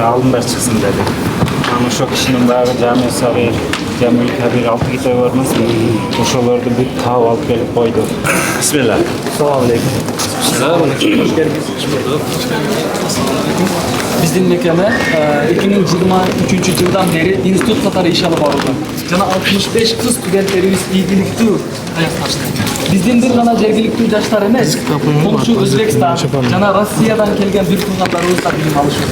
alımlar çıksın dedi. Ama şu kişinin bağı Cami-i Sagir, Cami-i Kabir 6 kitabı varmaz mı? Oşalarda bir tav alıp gelip koydu. Bismillah. Selamünaleyküm. Selamünaleyküm. Hoş geldiniz. Hoş bulduk. Біздің мекеме 2023 жылдан бері институт қатары иш алып барылған. Жана 65 кыз студенттерибиз ийгиликтүү аякташты. Биздин бир гана жергиликтүү жаштар эмес, болчу Өзбекстан жана Россиядан келген бир туугандарыбыз да билим алышат.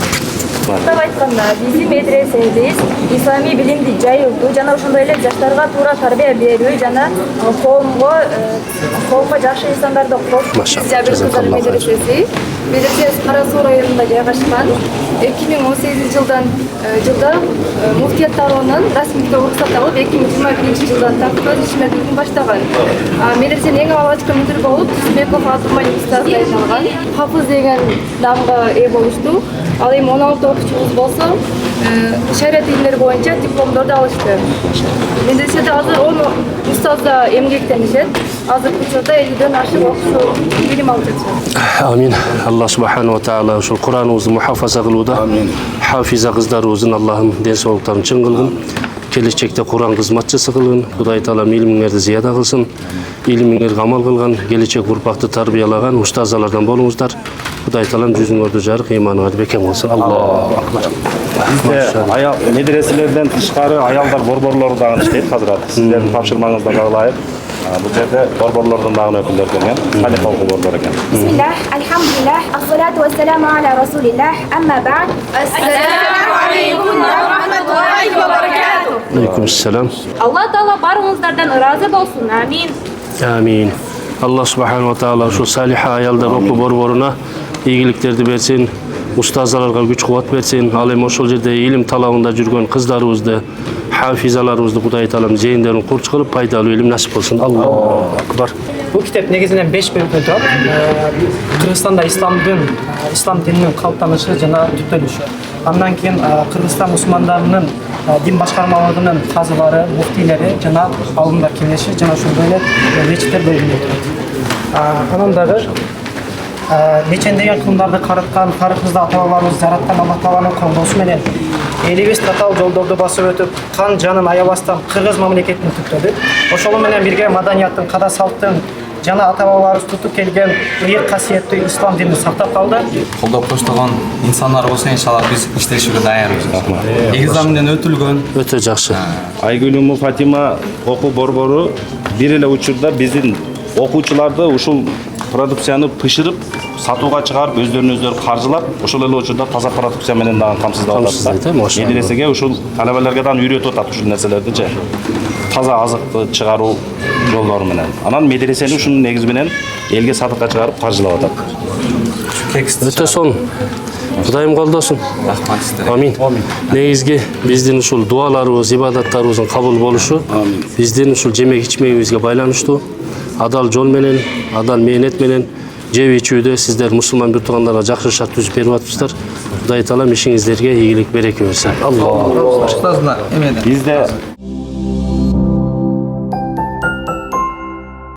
Атап айтканда, биздин медресебиз ислами билимди жайылтуу жана ошондой эле жаштарга туура тарбия берүү жана коомго жакшы инсандарды окутуу. Жабир кыздар медресеси. Медресебиз Кара Суу районунда жайгашкан. 2018 жылда муфтият таалоонун расмий уруксат алып 2021 жылдан тартып өз ишмердигин баштаган. Медресенин эң алгачкы мүдүрү болуп Тусбеков Атурман устаз дайындалган. Хафыз деген намга ээ болушту. Ал эми 16 окуучубуз болсо, шарият илимдери боюнча дипломдорду алышты. Медреседе азыр 10 устазда эмгектенишет. Азыркы учурда 50ден ашык окуучу билим алып жатышат. Amin. Allah subhanahu wa ta'ala şu Kur'an'ımızı muhafaza kılıda. Hafiza kızlarımızın Allah'ım den soğuklarını çın kılgın. Gelecekte Kur'an kızmatçısı kılgın. Huday Teala ilminlerdi ziyada kılsın. İlminler gamal kılgan. Gelecek urpaktı tarbiyalagan. Ustazalardan bolunuzlar. Huday Teala'nın yüzün gördü jarık. İmanı bekem olsun. Allahu akbar. Bizde medreselerden tışkarı ayallar borborları dağın işleyip hazırat. Sizlerin tapşırmanızda bağlayıp. Bu yerde borborlardan dağın öküller gelgen. Halife oku borbor eken. Bismillah, elhamdülillah, as-salatu vesselamu ala Resulillah, amma ba'd. Esselamu aleyküm ve rahmetullahi ve berekatuhu. Aleykümselam. Allah Taala barımızlardan razı olsun. Amin. Amin. Allah subhanahu wa ta'ala şu salih ayalda oklu borboruna iyiliklerdi versin. Ustazalarga güç kuvvet versin. Alem oşol jerde ilim talabında жүрген kızlarımızdı, hafizalarımızdı Huday Teala'nın zeyinlerini kur çıkarıp paydalı ilim nasip olsun. Allahu akbar. Bu kitap negizинен 5 bölümдөн турат. Кыргызстанда ислам дининин калыптанышы жана түптөлүшү. Андан кийин Кыргызстан мусулмандарынын дин башкармалыгынын казылары, муфтийлери жана алымдар кеңеши жана ошондой эле мечиттер бөлүнүп турат. Анан дагы нечендеген кылымдарды карыткан, тарыхыбызда ата-бабаларыбыз жараткан Аллах Тааланын колдоосу менен элибиз татаал жолдорду басып өтүп, кан жанын аябастан кыргыз мамлекетин түптөдүк. Ошол менен бирге маданияттын, када салттын жана ата-бабаларыбыз тутуп келген ыйык касиеттүү ислам динин сактап калды. Колдоп коштогон инсандар болсо иншалла биз иштешүүгө даярбыз. Экзаменден өтүлгөн. Өтө жакшы. Айгүл Фатима окуу борбору бир эле учурда биздин окуучуларды ушул продукцияны пышырып, сатууга чыгарып, өздөрүнүн өздөрү каржылап, ошол эле учурда таза продукция менен дагы камсыздап атат. Медресеге ушул талабаларга дагы үйрөтүп атат ушул нерселерди. Таза азыкты чыгаруу жолдору менен. Анан медресени ушунун негизи менен элге сатыкка чыгарып каржылап атат. Өтө сонун. Кудайым колдосун. Амин. Негизги биздин ушул дуаларыбыз, ибадаттарыбыздын кабыл болушу биздин ушул жемек ичмегибизге байланыштуу. Adal жол менен, адал мээнет менен жеп ичүүдө сиздер мусулман бир туугандарга жакшы шарт түзүп берип атыпсыздар. Кудай Таала ишиңиздерге ийгилик береке берсин. Аллах. Устазына эмеде. Bizde